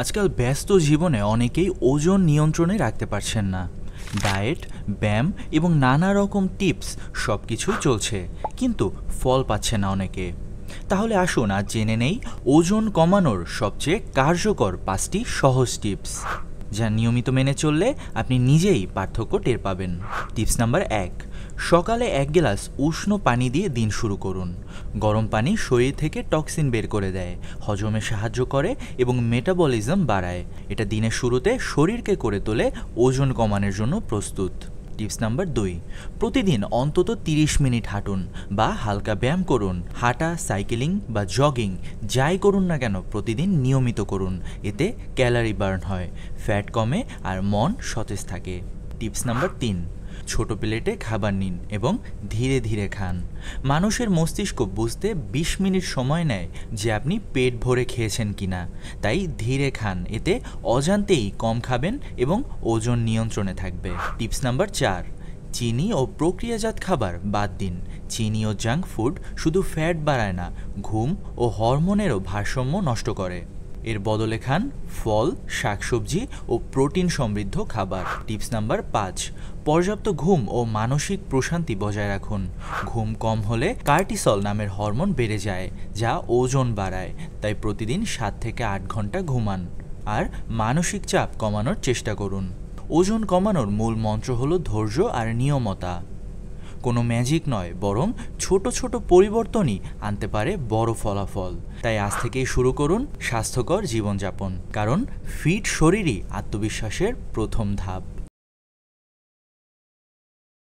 আজকাল ব্যস্ত জীবনে অনেকেই ওজন নিয়ন্ত্রণে রাখতে পারছেন না। ডায়েট, ব্যায়াম এবং নানা রকম টিপস সব কিছুই চলছে, কিন্তু ফল পাচ্ছে না অনেকে। তাহলে আসুন আজ জেনে নেই ওজন কমানোর সবচেয়ে কার্যকর 5টি সহজ টিপস, যা নিয়মিত মেনে চললে আপনি নিজেই পার্থক্য টের পাবেন। টিপস নাম্বার 1, সকালে 1 গ্লাস উষ্ণ পানি দিয়ে দিন শুরু করুন। গরম পানি শরীর থেকে টক্সিন বের করে দেয়, হজমে সাহায্য করে এবং মেটাবলিজম বাড়ায়। এটা দিনের শুরুতে শরীরকে করে তোলে ওজন কমানোর জন্য প্রস্তুত। টিপস নাম্বার 2, প্রতিদিন অন্তত 30 মিনিট হাঁটুন বা হালকা ব্যায়াম করুন। হাঁটা, সাইকেলিং বা জগিং যাই করুন না কেন প্রতিদিন নিয়মিত করুন। এতে ক্যালোরি বার্ন হয়, ফ্যাট কমে আর মন সতেজ থাকে। টিপস নাম্বার 3, ছোট প্লেটে খাবার নিন এবং ধীরে ধীরে খান। মানুষের মস্তিষ্ক বুঝতে 20 মিনিট সময় নেয় যে আপনি পেট ভরে খেয়েছেন কিনা, তাই ধীরে খান। এতে অজান্তেই কম খাবেন এবং ওজন নিয়ন্ত্রণে থাকবে। টিপস নাম্বার 4, চিনি ও প্রক্রিয়াজাত খাবার বাদ দিন। চিনি ও জাঙ্ক ফুড শুধু ফ্যাট বাড়ায় না, ঘুম ও হরমোনেরও ভারসাম্য নষ্ট করে। এর বদলে খান ফল, শাকসবজি ও প্রোটিন সমৃদ্ধ খাবার। টিপস নাম্বার 5, পর্যাপ্ত ঘুম ও মানসিক প্রশান্তি বজায় রাখুন। ঘুম কম হলে কার্টিসল নামের হরমোন বেড়ে যায়, যা ওজন বাড়ায়। তাই প্রতিদিন 7 থেকে 8 ঘন্টা ঘুমান আর মানসিক চাপ কমানোর চেষ্টা করুন। ওজন কমানোর মূল মন্ত্র হলো ধৈর্য আর নিয়মতা। কোনো ম্যাজিক নয়, বরং ছোট ছোট পরিবর্তনই আনতে পারে বড় ফলাফল। তাই আজ থেকেই শুরু করুন স্বাস্থ্যকর জীবনযাপন, কারণ ফিট শরীরই আত্মবিশ্বাসের প্রথম ধাপ।